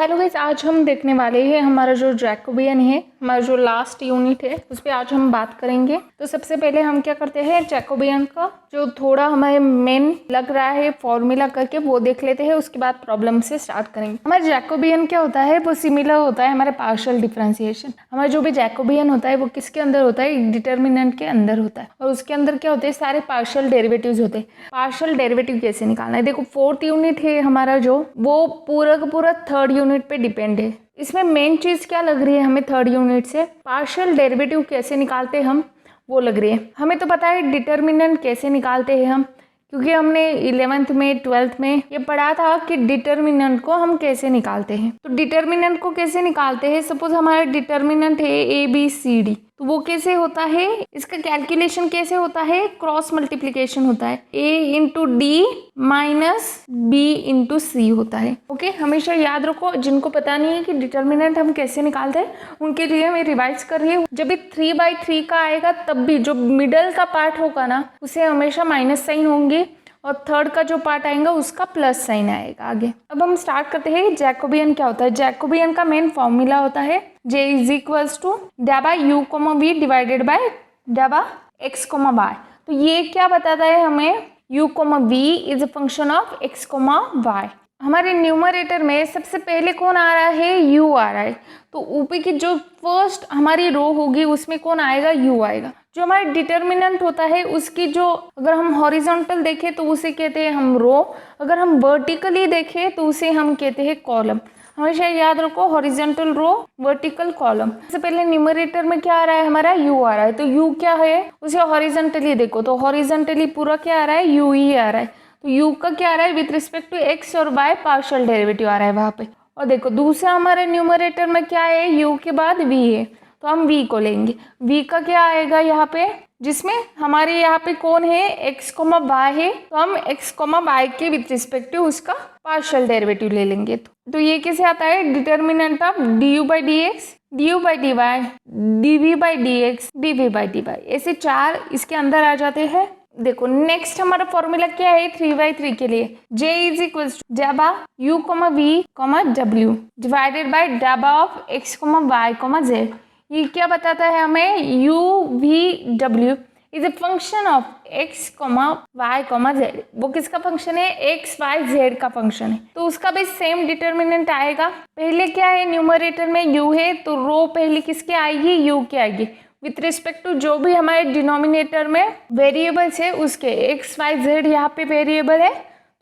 Hello guys, आज हम देखने वाले हैं हमारा जो जैकोबियन है, हमारा जो लास्ट यूनिट है उस पर आज हम बात करेंगे। तो सबसे पहले हम क्या करते हैं, जैकोबियन का जो थोड़ा हमें मेन लग रहा है फॉर्मूला करके वो देख लेते हैं, उसके बाद प्रॉब्लम से स्टार्ट करेंगे। हमारा जैकोबियन क्या होता है, वो सिमिलर होता है हमारे पार्शियल डिफरेंशिएशन। हमारा जो भी जैकोबियन होता है वो किसके अंदर होता है, डिटर्मिनेंट के अंदर होता है, और उसके अंदर क्या होते हैं, सारे पार्शियल डेरिवेटिव्स होते हैं। पार्शियल डेरिवेटिव कैसे निकालना है, देखो फोर्थ यूनिट है हमारा जो, वो पूरा का पूरा थर्ड यूनिट पे डिपेंड है। इसमें मेन चीज क्या लग रही है हमें थर्ड यूनिट से, पार्शियल डेरिवेटिव कैसे निकालते हैं हम वो लग रही है। हमें तो पता है डिटर्मिनेंट कैसे निकालते हैं हम, क्योंकि हमने 11th में 12th में ये पढ़ा था कि डिटर्मिनेंट को हम कैसे निकालते हैं। तो डिटर्मिनेंट को कैसे निकालते हैं, सपोज हमारा डिटर्मिनेंट है ए बी सी डी, तो वो कैसे होता है, इसका कैलकुलेशन कैसे होता है, क्रॉस मल्टीप्लिकेशन होता है, A into D minus B into C होता है। ओके, हमेशा याद रखो, जिनको पता नहीं है कि डिटर्मिनेंट हम कैसे निकालते हैं उनके लिए मैं रिवाइज कर रही हूँ। जब भी 3/3 का आएगा तब भी जो मिडल का पार्ट होगा ना उसे हमेशा माइनस साइन होंगे, और थर्ड का जो पार्ट आएगा उसका प्लस साइन आएगा आगे। अब हम स्टार्ट करते हैं, जैकोबियन क्या होता है। जैकोबियन का मेन फॉर्मूला होता है J इज इक्वल्स टू डेबा u comma v divided by डेबा एक्स कोमा वाई। तो ये क्या बताता है हमें, u comma v is a function of x comma y. हमारे न्यूमरेटर में सबसे पहले कौन आ रहा है, u आ रहा है, तो ऊपर की जो फर्स्ट हमारी रो होगी उसमें कौन आएगा, u आएगा। जो हमारा डिटर्मिनेंट होता है उसकी जो, अगर हम हॉरिजॉन्टल देखें तो उसे कहते हैं हम रो, अगर हम वर्टिकली देखें तो उसे हम कहते हैं कॉलम। हमेशा याद रखो, हॉरिजॉन्टल रो, वर्टिकल कॉलम। सबसे पहले न्यूमरेटर में क्या आ रहा है हमारा, u आ रहा है, तो u क्या है उसे हॉरिजॉन्टली देखो, तो हॉरिजॉन्टली पूरा क्या आ रहा है, u ही आ रहा है। तो u का क्या आ रहा है, विथ रिस्पेक्ट टू x और y पार्शियल डेरिवेटिव आ रहा है वहां पे। और देखो दूसरा हमारे न्यूमरेटर में क्या है, u के बाद v है, तो हम v को लेंगे। v का क्या आएगा यहाँ पे, जिसमें हमारे यहाँ पे कौन है, x कोमा y है, तो हम x कोमा y के विथ रिस्पेक्ट टू उसका पार्शियल डेरिवेटिव ले लेंगे। तो ये कैसे आता है, determinant of du by d x, du by d y, dv by d x, dv by d y, ऐसे चार इसके अंदर आ जाते हैं। देखो नेक्स्ट हमारा फॉर्मूला क्या है 3/3 के लिए, J इज इक्वल टू डेबा u comma v comma w divided by डेबा of x comma y comma z। ये क्या बताता है हमें, u v w is a function of x comma y comma z। वो किसका फंक्शन है, x y z का फंक्शन है, तो उसका भी सेम डिटर्मिनेंट आएगा। पहले क्या है, न्यूमरेटर में u है, तो रो पहले किसके आएगी, u की आएगी, विथ रिस्पेक्ट टू जो भी हमारे डिनोमिनेटर में वेरिएबल्स है उसके, एक्स वाई जेड यहाँ पे वेरिएबल है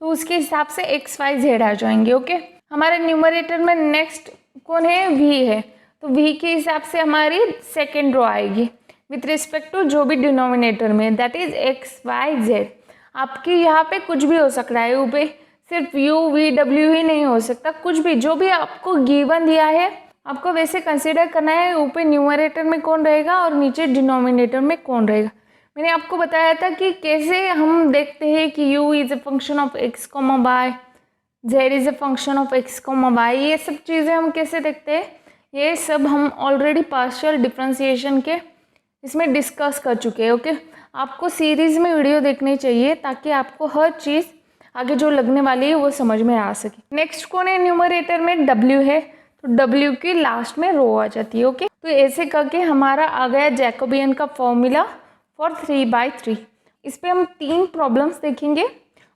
तो उसके हिसाब से एक्स वाई जेड आ जाएंगे। ओके, हमारे न्यूमरेटर में नेक्स्ट कौन है, v है, तो v के हिसाब से हमारी सेकेंड रो आएगी विथ रिस्पेक्ट टू जो भी डिनोमिनेटर में, that is x y z. आपकी यहाँ पे कुछ भी हो सकता है, ऊपर सिर्फ u v w ही नहीं हो सकता, कुछ भी जो भी आपको गिवन दिया है आपको वैसे कंसीडर करना है। ऊपर न्यूमरेटर में कौन रहेगा और नीचे डिनोमिनेटर में कौन रहेगा। मैंने आपको बताया था कि कैसे हम देखते हैं कि u is a function of x comma y, z is a function of x comma y, ये सब चीज़ें हम कैसे देखते हैं, ये सब हम ऑलरेडी पार्शियल डिफरेंशिएशन के इसमें डिस्कस कर चुके हैं। ओके, आपको सीरीज में वीडियो देखनी चाहिए ताकि आपको हर चीज़ आगे जो लगने वाली है वो समझ में आ सके। नेक्स्ट कौन है, न्यूमरेटर में w है, तो W की लास्ट में रो आ जाती है। ओके, तो ऐसे करके हमारा आ गया जैकोबियन का फॉर्मूला फॉर 3/3। इस पे हम 3 प्रॉब्लम्स देखेंगे,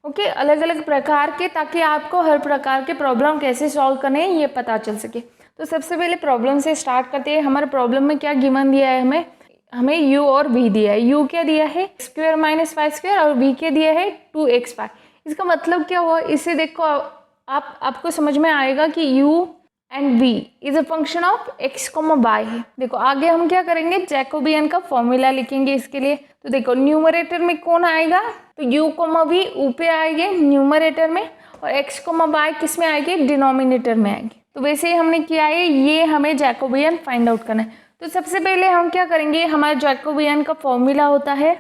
ओके, अलग अलग प्रकार के, ताकि आपको हर प्रकार के प्रॉब्लम कैसे सॉल्व करने हैं ये पता चल सके। तो सबसे पहले प्रॉब्लम से स्टार्ट करते हैं। हमारे प्रॉब्लम में क्या गिवन दिया है, हमें u और v दिया है। u क्या दिया है, x² माइनस y², और v क्या दिया है 2xy। इसका मतलब क्या हुआ, इसे देखो आपको समझ में आएगा कि u and v is a function of x comma y है। देखो आगे हम क्या करेंगे, जैकोबियन का फॉर्मूला लिखेंगे इसके लिए। तो देखो न्यूमरेटर में कौन आएगा, तो u कोमा v ऊपर आएंगे न्यूमरेटर में, और x कोमा y किस में आएंगे, डिनोमिनेटर में आएंगे। तो वैसे ही हमने किया है, ये हमें जैकोबियन फाइंड आउट करना है। तो सबसे पहले हम क्या करेंगे, हमारा जैकोबियन का फॉर्मूला होता है,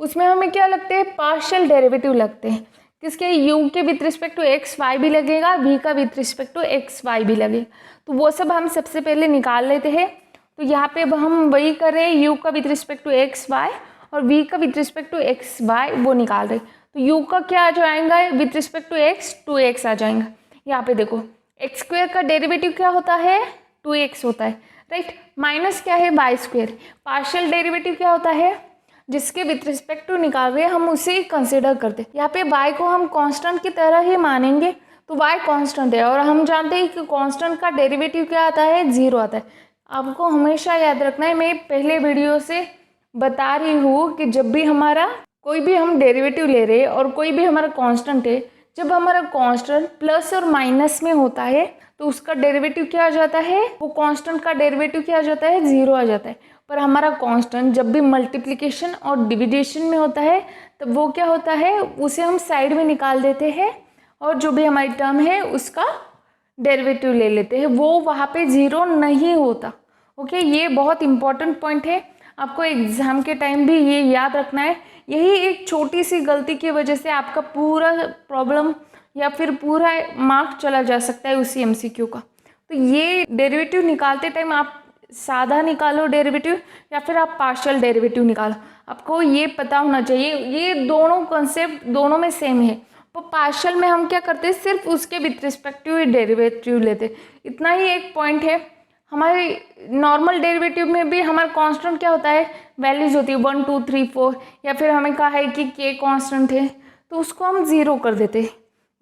उसमें हमें क्या लगते हैं, पार्शियल डेरिवेटिव लगते हैं। किसके, u के with respect to x y भी लगेगा, v का with respect to x y भी लगेगा, तो वो सब हम सबसे पहले निकाल लेते हैं। तो यहाँ पे अब हम वही कर रहे हैं, u का with respect to x y और v का with respect to x y वो निकाल रहे हैं। तो u का क्या आ जाएगा, with respect to x 2x आ जाएगा। यहाँ पे देखो एक्स स्क्वायर का डेरिवेटिव क्या होता है, 2x होता है, राइट। माइनस क्या है, वाई स्क्वायर। पार्शियल डेरिवेटिव क्या होता है, जिसके विथ रिस्पेक्ट टू निकाल रहे हैं हम उसे कंसिडर करते हैं। यहाँ पे y को हम कांस्टेंट की तरह ही मानेंगे, तो y कांस्टेंट है और हम जानते हैं कि कांस्टेंट का डेरिवेटिव क्या आता है, 0 आता है। आपको हमेशा याद रखना है, मैं पहले वीडियो से बता रही हूँ कि जब भी हमारा कोई भी हम डेरिवेटिव ले रहे हैं और कोई भी हमारा कांस्टेंट है, जब हमारा कांस्टेंट प्लस और माइनस में होता है तो उसका डेरिवेटिव क्या आ जाता है, वो कांस्टेंट का डेरिवेटिव क्या आ जाता है, 0 आ जाता है। पर हमारा कांस्टेंट जब भी मल्टीप्लिकेशन और डिविडेशन में होता है तब वो क्या होता है, उसे हम साइड में निकाल देते हैं और जो भी हमारी टर्म है उसका डेरिवेटिव ले लेते हैं, वो वहाँ पे 0 नहीं होता। ओके, ये बहुत इंपॉर्टेंट पॉइंट है, आपको एग्ज़ाम के टाइम भी ये याद रखना है। यही एक छोटी सी गलती की वजह से आपका पूरा प्रॉब्लम या फिर पूरा मार्क चला जा सकता है उसी एमसीक्यू का। तो ये डेरिवेटिव निकालते टाइम आप सादा निकालो डेरिवेटिव या फिर आप पार्शियल डेरिवेटिव निकालो, आपको ये पता होना चाहिए। ये दोनों कॉन्सेप्ट दोनों में सेम है। तो पार्शियल में हम क्या करते हैं, सिर्फ उसके विथ रिस्पेक्टिव डेरिवेटिव लेते, इतना ही एक पॉइंट है। हमारे नॉर्मल डेरिवेटिव में भी हमारा कांस्टेंट क्या होता है, वैल्यूज होती है 1 2 3 4, या फिर हमें कहा है कि के कांस्टेंट है तो उसको हम 0 कर देते,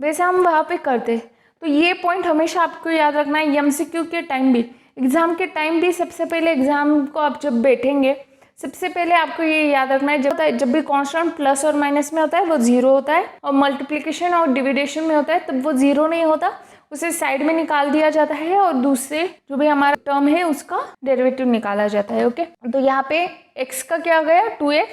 वैसे हम वहाँ पे करते। तो ये पॉइंट हमेशा आपको याद रखना है, एमसीक्यू के टाइम भी, एग्ज़ाम के टाइम भी। सबसे पहले एग्ज़ाम को आप जब बैठेंगे सबसे पहले आपको ये याद रखना है, जब भी कांस्टेंट प्लस और माइनस में होता है वो 0 होता है, और मल्टीप्लिकेशन और डिविडेशन में होता है तब वो 0 नहीं होता, उसे साइड में निकाल दिया जाता है और दूसरे जो भी हमारा टर्म है उसका डेरिवेटिव निकाला जाता है। ओके, तो यहाँ पे x का क्या आ गया, 2x,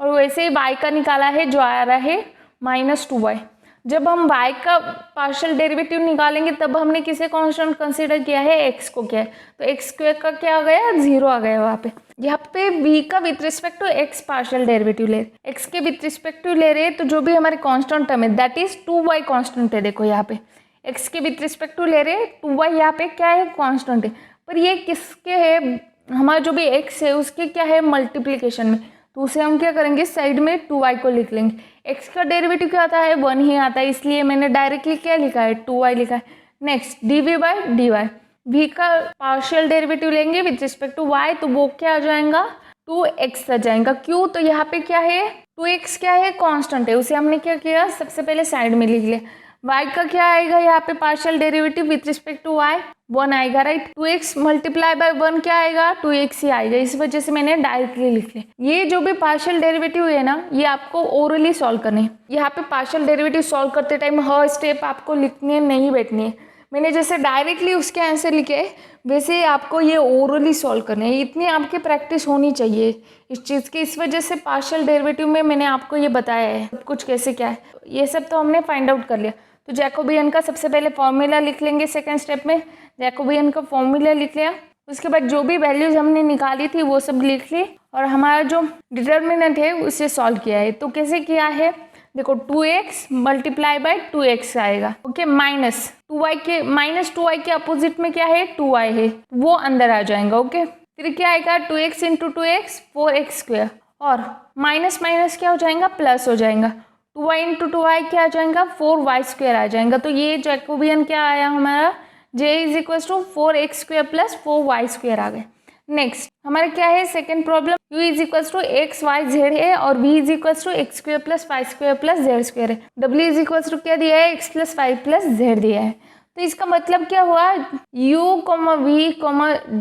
और वैसे ही y का निकाला है जो आ रहा है -2y। जब हम y का पार्शियल डेरिवेटिव निकालेंगे तब हमने किसे कांस्टेंट कंसीडर किया है, x को किया है, तो x स्क्वायर का क्या आ गया, 0 आ गया वहाँ पे। यहाँ पे v का with respect to x partial derivative ले, x के विथ रिस्पेक्ट टू ले रहे हैं, तो जो भी हमारे कांस्टेंट टर्म है दैट इज 2y कांस्टेंट है। देखो यहाँ पे x के विथ रिस्पेक्ट टू ले रहे हैं, 2y यहाँ पे क्या है, कांस्टेंट है, पर ये किसके है, हमारा जो भी x है उसके क्या है, मल्टीप्लिकेशन में, तो उसे हम क्या करेंगे, साइड में 2y को लिख लेंगे। x का डेरिवेटिव क्या आता है, 1 ही आता है, इसलिए मैंने डायरेक्टली क्या लिखा है, 2y लिखा है। नेक्स्ट dv/dy, v का पार्शियल डेरिवेटिव लेंगे विथ रिस्पेक्ट टू y, तो वो क्या आ जाएगा, 2x आ जाएगा। क्यों, तो यहाँ पे क्या है, 2x क्या है, कांस्टेंट है, उसे हमने क्या किया, सबसे पहले साइड में लिख लिया। y का क्या आएगा, यहाँ पे partial derivative with respect to y 1 आएगा, राइट। 2x मल्टीप्लाई बाय 1 क्या आएगा, 2x ही आएगा, इस वजह से मैंने डायरेक्टली लिख लिया। ये जो भी पार्शियल डेरिवेटिव है ना, ये आपको ओरली सॉल्व करने हैं। यहाँ पे पार्शियल डेरिवेटिव सॉल्व करते टाइम हर स्टेप आपको लिखने नहीं बैठनी है, मैंने जैसे डायरेक्टली उसके आंसर लिखे वैसे ही आपको ये ओरली सॉल्व करने हैं। इतनी आपकी प्रैक्टिस होनी चाहिए इस चीज़ की, इस वजह से पार्शियल डेरिवेटिव में मैंने आपको ये बताया है सब कुछ कैसे क्या है, ये सब तो हमने फाइंड आउट कर लिया। तो जैकोबियन का सबसे पहले फॉर्मूला लिख लेंगे, सेकेंड स्टेप में जैकोबियन का फॉर्मूला लिख लिया, उसके बाद जो भी वैल्यूज हमने निकाली थी वो सब लिख ली, और हमारा जो डिटर्मिनेंट है उसे सॉल्व किया है। तो कैसे किया है, देखो 2x मल्टीप्लाई बाय 2x आएगा, ओके, -2y के अपोजिट में क्या है, 2y है, वो अंदर आ जाएगा। ओके, फिर क्या आएगा, 2x into 2x 4x square, और माइनस माइनस क्या हो जाएगा, प्लस हो जाएगा, 2y इंटू 2y क्या आ जाएगा, 4y स्क्वायर आ जाएगा। तो ये जैकोबियन क्या आया हमारा, j is equal to 4x square plus 4y square आ गए। नेक्स्ट हमारा क्या है, second problem, u is equal to x y z है और v is equal to x square plus y square plus z square है, w is equal to क्या दिया है, x plus y plus z दिया है। तो इसका मतलब क्या हुआ, u, v,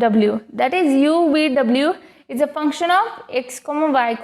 w, that is u, v, w is a function of x, y,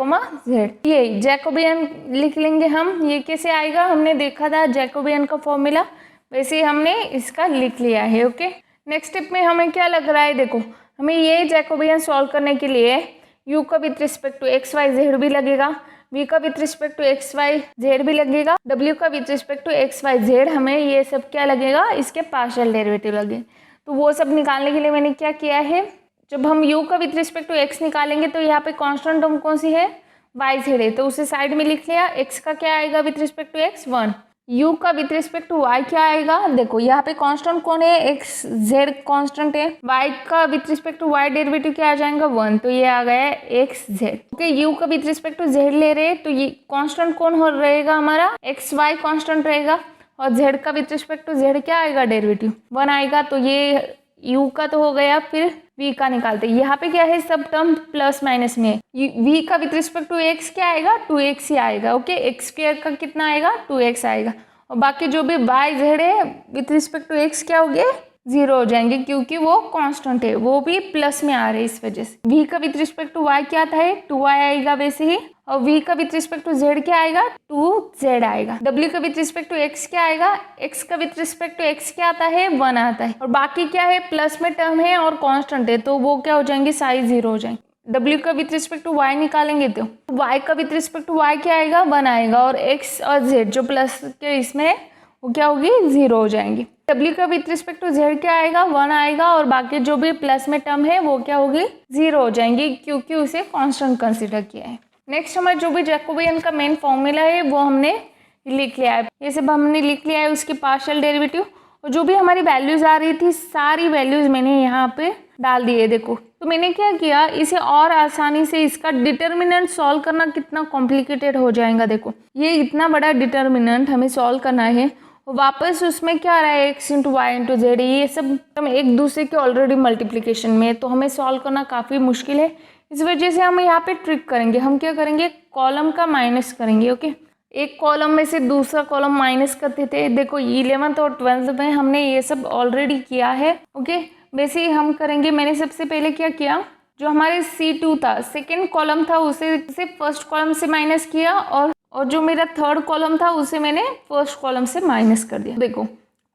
z। ये जैकोबियन लिख लेंगे हम। ये कैसे आएगा, हमने देखा था जैकोबियन का फॉर्मूला, वैसे ही हमने इसका लिख लिया है। ओके, नेक्स्ट स्टेप में हमें क्या लग रहा है, देखो हमें ये जैकोबियन सॉल्व करने के लिए u का with respect to x y z भी लगेगा, v का with respect to x y z भी लगेगा, w का with respect to x y z, हमें ये सब क्या लगेगा, इसके पार्शियल डेरिवेटिव लगे। तो वो सब निकालने के लिए मैंने क्या किया है, जब हम u का विथ रिस्पेक्ट टू x निकालेंगे तो यहाँ पे कांस्टेंट टर्म कौन सी है, y जेड है, तो उसे साइड में लिख लिया। x का क्या आएगा with respect to x, 1, u का विथ रिस्पेक्ट टू y क्या आएगा, देखो यहाँ पे कांस्टेंट कौन है, x z कांस्टेंट है, y का with respect to y derivative क्या आ जाएगा, 1, तो ये आ गया है x z। ओके, u का विथ रिस्पेक्ट टू z ले रहे हैं, तो ये कांस्टेंट कौन हो रहेगा हमारा, x y कांस्टेंट रहेगा, और z का विथ रिस्पेक्ट टू z क्या आएगा, डेरिवेटिव 1 आएगा। तो ये u का तो हो गया, फिर v का निकालते हैं। यहाँ पे क्या है, सब टर्म प्लस माइनस में है। v का विथ रिस्पेक्ट टू x क्या आएगा, 2x ही आएगा। ओके, x स्क्वायर का कितना आएगा, 2x आएगा। और बाकी जो भी y z है विथ रिस्पेक्ट टू x क्या हो गया, 0 हो जाएंगे, क्योंकि वो कांस्टेंट है, वो भी प्लस में आ रहे हैं इस वजह से। v का विथ रिस्पेक्ट टू y क्या था, 2y आएगा वैसे ही। और v का विथ रिस्पेक्ट टू z क्या आएगा, 2z आएगा। w का विथ रिस्पेक्ट टू x क्या आएगा, x का विथ रिस्पेक्ट टू x क्या आता है, 1 आता है। और बाकी क्या है, प्लस में टर्म है और कांस्टेंट है, तो वो क्या हो जाएंगे, सारे 0 हो जाएंगे। w का विथ रिस्पेक्ट टू y निकालेंगे तो y का विथ रिस्पेक्ट टू y क्या आएगा, 1 आएगा। और x और z जो प्लस के इसमें है वो क्या होगी, 0 हो जाएंगी। w का विथ रिस्पेक्ट टू z क्या आएगा, 1 आएगा। और बाकी जो भी प्लस में टर्म है वो क्या होगी, 0 हो जाएंगी, क्योंकि उसे कांस्टेंट कंसीडर किया है। नेक्स्ट हमारा जो भी जैकोबियन का मेन फॉर्मूला है वो हमने लिख लिया है। ये सब हमने लिख लिया है, उसकी पार्शियल डेरिवेटिव। और जो भी हमारी वैल्यूज आ रही थी, सारी वैल्यूज मैंने यहाँ पे डाल दी है। देखो, तो मैंने क्या किया, इसे और आसानी से इसका डिटर्मिनेंट सॉल्व करना कितना कॉम्प्लिकेटेड हो जाएगा। देखो, ये इतना बड़ा डिटर्मिनेंट हमें सॉल्व करना है, वापस उसमें क्या आ रहा है, x into y into z, ये सब हम एक दूसरे के ऑलरेडी मल्टीप्लिकेशन में, तो हमें सॉल्व करना काफ़ी मुश्किल है। इस वजह से हम यहाँ पे ट्रिक करेंगे। हम क्या करेंगे, कॉलम का माइनस करेंगे। ओके, एक कॉलम में से दूसरा कॉलम माइनस करते थे। देखो 11th और 12th में हमने ये सब ऑलरेडी किया है। ओके, वैसे ही हम करेंगे। मैंने सबसे पहले क्या किया, जो हमारे C2 था, सेकेंड कॉलम था, उसे फर्स्ट कॉलम से माइनस किया। और जो मेरा थर्ड कॉलम था उसे मैंने फर्स्ट कॉलम से माइनस कर दिया। देखो,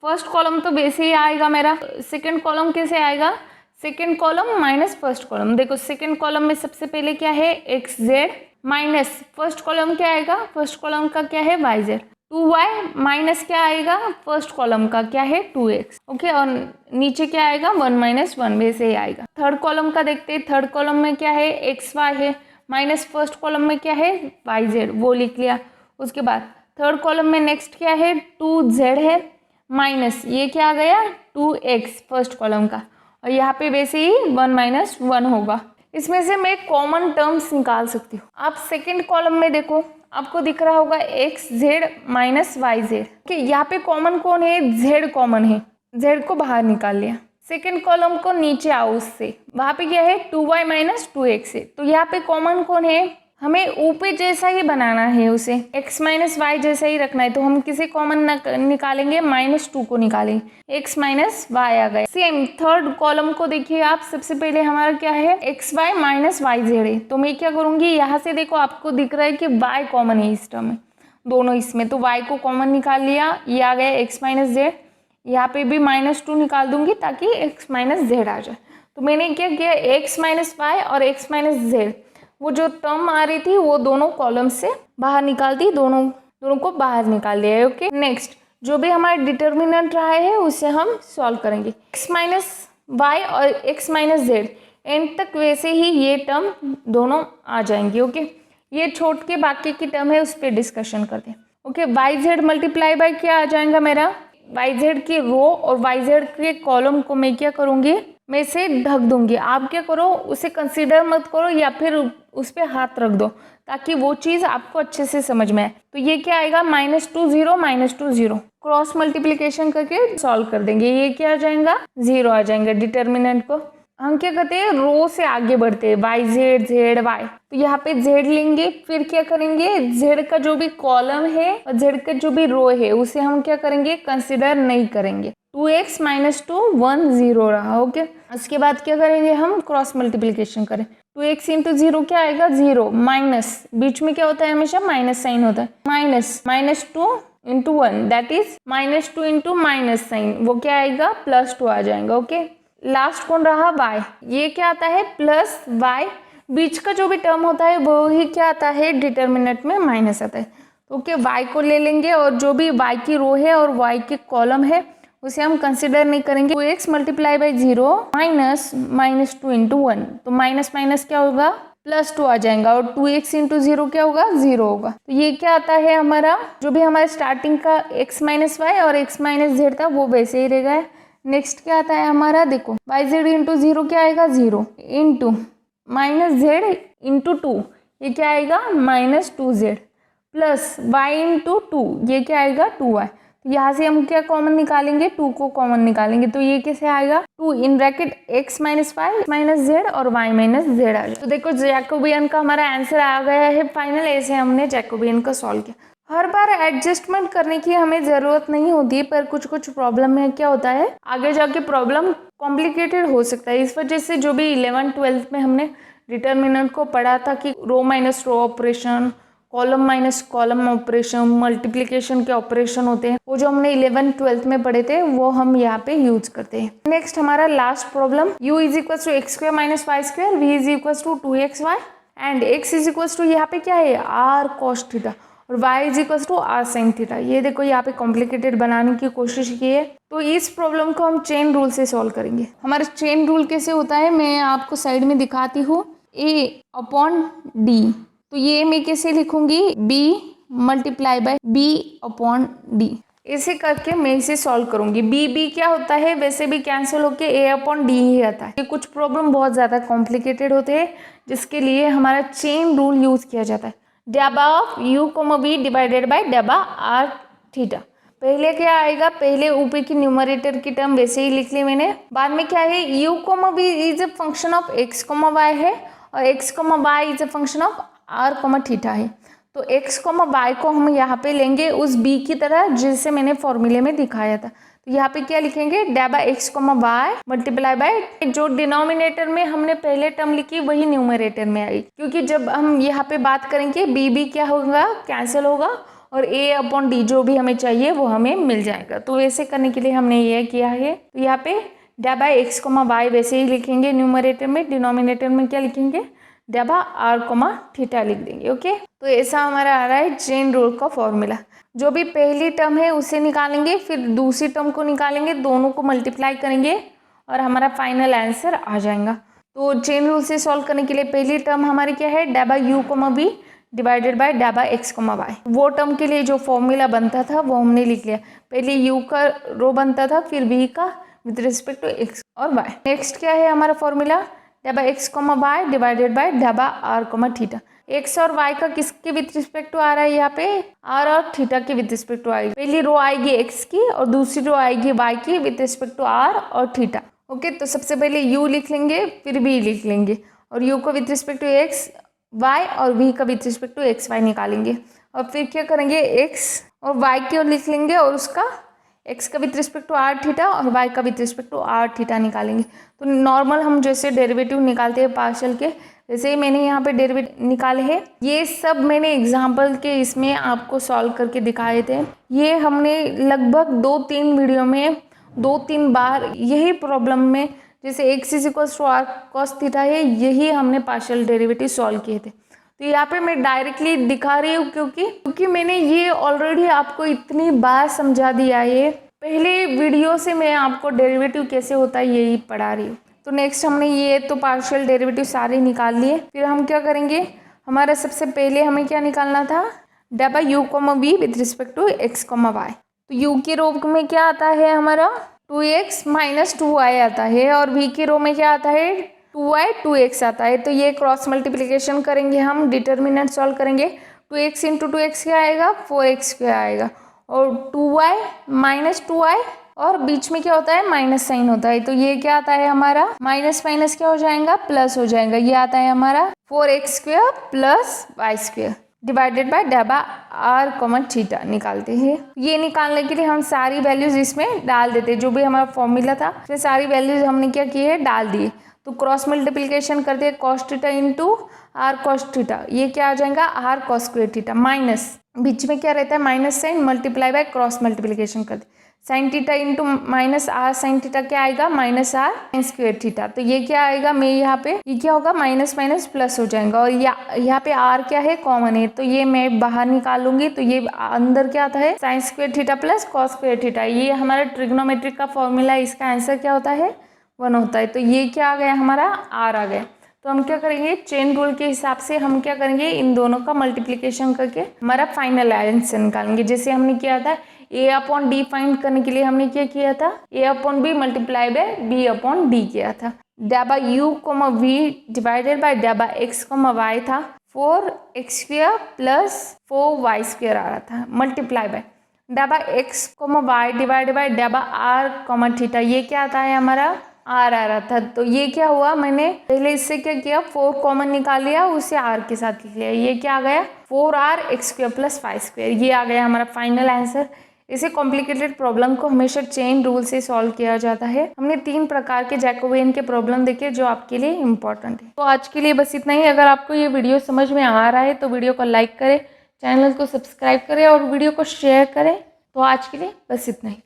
फर्स्ट कॉलम तो वैसे ही आएगा मेरा, सेकंड कॉलम कैसे आएगा, second column minus first column. देखो, सेकंड कॉलम में सबसे पहले क्या है, x z minus first column क्या आएगा, फर्स्ट कॉलम का क्या है, वाई जेड। 2y माइनस क्या आएगा, फर्स्ट कॉलम का क्या है, 2x। ओके, और नीचे क्या आएगा, 1 माइनस 1, वैसे ही आएगा। थर्ड कॉलम का देखते हैं, थर्ड कॉलम में क्या है, एक्स वाई है, माइनस फर्स्ट कॉलम में क्या है, वाई जेड, वो लिख लिया। उसके बाद थर्ड कॉलम में नेक्स्ट क्या है, 2z है, माइनस ये क्या आ गया, 2x फर्स्ट कॉलम का। और यहाँ पे वैसे ही 1 माइनस 1 होगा। इसमें से मैं कॉमन टर्म्स निकाल सकती हूँ। आप सेकेंड कॉलम में देखो, आपको दिख रहा होगा x z minus y z. Okay, यहाँ पे कॉमन कौन है, जेड कॉमन है, जेड को बाहर निकाल लिया। सेकेंड कॉलम को नीचे आओ, उससे वहाँ पे क्या है, 2y माइनस 2x है। तो यहाँ पे कॉमन कौन है, हमें ऊपर जैसा ही बनाना है, उसे x माइनस वाई जैसा ही रखना है। तो हम किसे कॉमन निकालेंगे, -2 को निकालेंगे, x माइनस वाई आ गया। सेम थर्ड कॉलम को देखिए आप, सबसे पहले हमारा क्या है, x y minus y z है। तो मैं क्या करूँगी, यहाँ से देखो आपको दिख रहा है कि y कॉमन है इस टर्म में, दोनों इसमें, तो y को कॉमन निकाल लिया, ये आ गया x माइनस जेड। यहाँ पे भी -2 निकाल दूंगी ताकि x माइनस जेड आ जाए। तो मैंने क्या किया, x माइनस वाई और x माइनस जेड, वो जो टर्म आ रही थी वो दोनों कॉलम से बाहर निकाल दी, दोनों को बाहर निकाल लिया है। ओके, नेक्स्ट जो भी हमारा डिटर्मिनेंट रहा है उसे हम सॉल्व करेंगे। x माइनस वाई और x माइनस जेड, एंड तक वैसे ही ये टर्म दोनों आ जाएंगे। ओके, ये छोड़ के बाकी की टर्म है उस पर डिस्कशन करते हैं। Okay, y z multiply by क्या आ जाएगा मेरा, वाई जेड की रो और वाई जेड के कॉलम को मैं क्या करूँगी, मैं इसे ढक दूंगी। आप क्या करो, उसे कंसीडर मत करो या फिर उस पर हाथ रख दो, ताकि वो चीज़ आपको अच्छे से समझ में आए। तो ये क्या आएगा, -2 0 -2 0, क्रॉस मल्टीप्लिकेशन करके सॉल्व कर देंगे। ये क्या आ जाएगा, 0 आ जाएंगे। डिटर्मिनेंट को हम क्या करते हैं, रो से आगे बढ़ते हैं, वाई जेड जेड वाई। तो यहाँ पे जेड लेंगे, फिर क्या करेंगे, जेड का जो भी कॉलम है और जेड का जो भी रो है उसे हम क्या करेंगे, कंसिडर नहीं करेंगे। 2x माइनस 2 1 0 रहा। ओके, उसके बाद क्या करेंगे, हम क्रॉस मल्टीप्लिकेशन करें। 2x इंटू 0 क्या आएगा, 0, माइनस बीच में क्या होता है, हमेशा माइनस साइन होता है, -2 into 1 that is -2 into minus sign, वो क्या आएगा, +2 आ जाएगा। ओके, लास्ट कौन रहा, y, ये क्या आता है, प्लस y, बीच का जो भी टर्म होता है वो ही क्या आता है, डिटर्मिनेंट में माइनस आता है। तो ओके, y को ले लेंगे और जो भी y की रो है और y के कॉलम है उसे हम कंसिडर नहीं करेंगे। 2x multiply by 0 minus -2 into 1, तो माइनस माइनस क्या होगा, +2 आ जाएगा। और 2x इंटू 0 क्या होगा, 0 होगा। तो ये क्या आता है, हमारा जो भी हमारे स्टार्टिंग का x माइनस वाई और x माइनस जेड था वो वैसे ही रहेगा। नेक्स्ट क्या आता है हमारा, देखो वाई जेड इंटू 0 क्या आएगा, 0 इंटू माइनस जेड इंटू 2, ये क्या आएगा, -2z प्लस y इंटू 2, ये क्या आएगा, 2y। तो यहाँ से हम क्या कॉमन निकालेंगे, 2 को कॉमन निकालेंगे। तो ये कैसे आएगा, 2 in bracket x minus y minus z और y माइनस जेड आ जाए। तो देखो जैकोबियन का हमारा आंसर आ गया है फाइनल। ऐसे हमने जैकोबियन का सॉल्व किया। हर बार एडजस्टमेंट करने की हमें ज़रूरत नहीं होती है, पर कुछ कुछ प्रॉब्लम में क्या होता है, आगे जाके प्रॉब्लम कॉम्प्लिकेटेड हो सकता है। इस वजह से जो भी 11th-12th में हमने डिटर्मिनेंट को पढ़ा था कि row minus row operation, column minus column operation, multiplication के ऑपरेशन होते हैं, वो जो हमने 11th-12th में पढ़े थे वो हम यहाँ पे यूज करते हैं। नेक्स्ट हमारा last problem, u is equal to x square minus y square, v is equal to 2xy and x is equal to यहाँ पे क्या है r cos थीटा और y is equal to r sin theta. ये देखो यहाँ पे complicated बनाने की कोशिश की है। तो इस प्रॉब्लम को हम चेन रूल से सॉल्व करेंगे। हमारा चेन रूल कैसे होता है मैं आपको साइड में दिखाती हूँ, a अपॉन d। तो ये मैं कैसे लिखूंगी, b multiply by b upon d। ऐसे करके मैं इसे सॉल्व करूंगी। b क्या होता है, वैसे भी कैंसिल होके a अपॉन d ही आता है। ये कुछ प्रॉब्लम बहुत ज़्यादा कॉम्प्लिकेटेड होते हैं जिसके लिए हमारा चेन रूल यूज किया जाता है। डेबा of u comma b divided by डेबा r थीटा। पहले क्या आएगा, पहले ऊपर की न्यूमरेटर की टर्म वैसे ही लिख ली मैंने। बाद में क्या है, u comma b is a function of x comma y है और x comma y is a function of r comma theta है। तो x कोमा y को हम यहाँ पे लेंगे उस b की तरह जिसे मैंने फॉर्मूले में दिखाया था। तो यहाँ पे क्या लिखेंगे, डेबा x comma y multiply by जो डिनोमिनेटर में हमने पहले टर्म लिखी वही न्यूमरेटर में आई, क्योंकि जब हम यहाँ पे बात करेंगे b क्या होगा, कैंसिल होगा और a अपॉन d जो भी हमें चाहिए वो हमें मिल जाएगा। तो वैसे करने के लिए हमने ये किया है। तो यहाँ पे डेबा x कोमा y वैसे ही लिखेंगे न्यूमरेटर में, डिनोमिनेटर में क्या लिखेंगे, डेबा r कोमा थीटा लिख देंगे। ओके, तो ऐसा हमारा आ रहा है चेन रूल का फॉर्मूला। जो भी पहली टर्म है उसे निकालेंगे, फिर दूसरी टर्म को निकालेंगे, दोनों को मल्टीप्लाई करेंगे और हमारा फाइनल आंसर आ जाएगा। तो चेन रूल से सॉल्व करने के लिए पहली टर्म हमारी क्या है, डेबा u comma b divided by डेबा x कोमा y। वो टर्म के लिए जो फॉर्मूला बनता था वो हमने लिख लिया। पहले u का रो बनता था, फिर v का विद रिस्पेक्ट टू x और y। नेक्स्ट क्या है हमारा फॉर्मूला, डेबा x comma y divided by डेबा r कोमा थीटा। x और y का किसके विद रिस्पेक्ट टू आ रहा है, यहाँ पे r और थीटा के विद रिस्पेक्ट टू आएगी। पहली रो आएगी x की और दूसरी रो आएगी y की विद रिस्पेक्ट टू r और थीटा। ओके, तो सबसे पहले u लिख लेंगे, फिर v लिख लेंगे और u को with respect to x y और v का with respect to x y निकालेंगे और फिर क्या करेंगे, x और y की ओर लिख लेंगे और उसका x का with respect to r theta और y का with respect to r theta निकालेंगे। तो नॉर्मल हम जैसे डेरिवेटिव निकालते हैं पार्शियल के, वैसे ही मैंने यहाँ पे डेरिवेटिव निकाले हैं। ये सब मैंने एग्जाम्पल के इसमें आपको सॉल्व करके दिखाए थे। ये हमने लगभग 2-3 वीडियो में 2-3 बार यही प्रॉब्लम में, जैसे x is equal to r cos theta है, यही हमने पार्शियल डेरिवेटिव सॉल्व किए थे। तो यहाँ पे मैं डायरेक्टली दिखा रही हूँ क्योंकि मैंने ये ऑलरेडी आपको इतनी बार समझा दिया है। पहले वीडियो से मैं आपको डेरिवेटिव कैसे होता है यही पढ़ा रही हूँ। तो नेक्स्ट हमने ये तो पार्शियल डेरिवेटिव सारे निकाल लिए। फिर हम क्या करेंगे, हमारा सबसे पहले हमें क्या निकालना था, डेबा u comma b with respect to x comma y। तो u के रो में क्या आता है हमारा 2x माइनस 2y आता है और v के रो में क्या आता है 2y 2x आता है। तो ये क्रॉस मल्टीप्लिकेशन करेंगे, हम डिटर्मिनेंट सॉल्व करेंगे। 2x इंटू 2x क्या आएगा, 4x क्या आएगा और 2y माइनस 2y और बीच में क्या होता है माइनस साइन होता है। तो ये क्या आता है हमारा माइनस माइनस क्या हो जाएगा, प्लस हो जाएगा। ये आता है हमारा 4x square plus y square divided by डेबा r कोमा थीटा निकालते हैं। ये निकालने के लिए हम सारी वैल्यूज इसमें डाल देते हैं, जो भी हमारा फॉर्मूला था उसमें सारी वैल्यूज हमने क्या किए है डाल दिए। तो क्रॉस मल्टीप्लिकेशन करते हैं cos theta into r cos theta, ये क्या आ जाएगा r cos square theta minus बीच में क्या रहता है minus sine multiply by cross multiplication करते sine theta into minus r sine theta क्या आएगा minus r sine square theta. तो ये क्या आएगा, मैं यहाँ पे ये क्या होगा माइनस माइनस प्लस हो जाएगा और यहाँ पे r क्या है कॉमन है, तो ये मैं बाहर निकालूंगी। तो ये अंदर क्या आता है sign square theta plus cos square theta. ये हमारा ट्रिग्नोमेट्रिक का फॉर्मूला, इसका आंसर क्या होता है 1 होता है। तो ये क्या आ गया हमारा r आ गया। तो हम क्या करेंगे, चेन रूल के हिसाब से हम क्या करेंगे, इन दोनों का मल्टीप्लिकेशन करके हमारा फाइनल आंसर निकालेंगे। जैसे हमने किया था a अपॉन डी फाइंड करने के लिए हमने क्या किया था, a upon B multiply by b upon D किया था। डेबा u comma v divided by डेबा x कोमा y था 4x square plus 4y square आ रहा था मल्टीप्लाई बाय। डेबा x comma y divide by डेबा आर कोमा थीटा, ये क्या आता है हमारा आर आ रहा था। तो ये क्या हुआ, मैंने पहले इससे क्या किया 4 कॉमन निकाल लिया, उसे आर के साथ लिख लिया। ये क्या आ गया 4r x square plus 5 square, ये आ गया हमारा फाइनल आंसर। इसे कॉम्प्लिकेटेड प्रॉब्लम को हमेशा चेन रूल से सॉल्व किया जाता है। हमने 3 प्रकार के जैकोबियन के प्रॉब्लम देखे जो आपके लिए इम्पोर्टेंट है। तो आज के लिए बस इतना ही। अगर आपको ये वीडियो समझ में आ रहा है तो वीडियो को लाइक करें, चैनल को सब्सक्राइब करें और वीडियो को शेयर करें। तो आज के लिए बस इतना ही।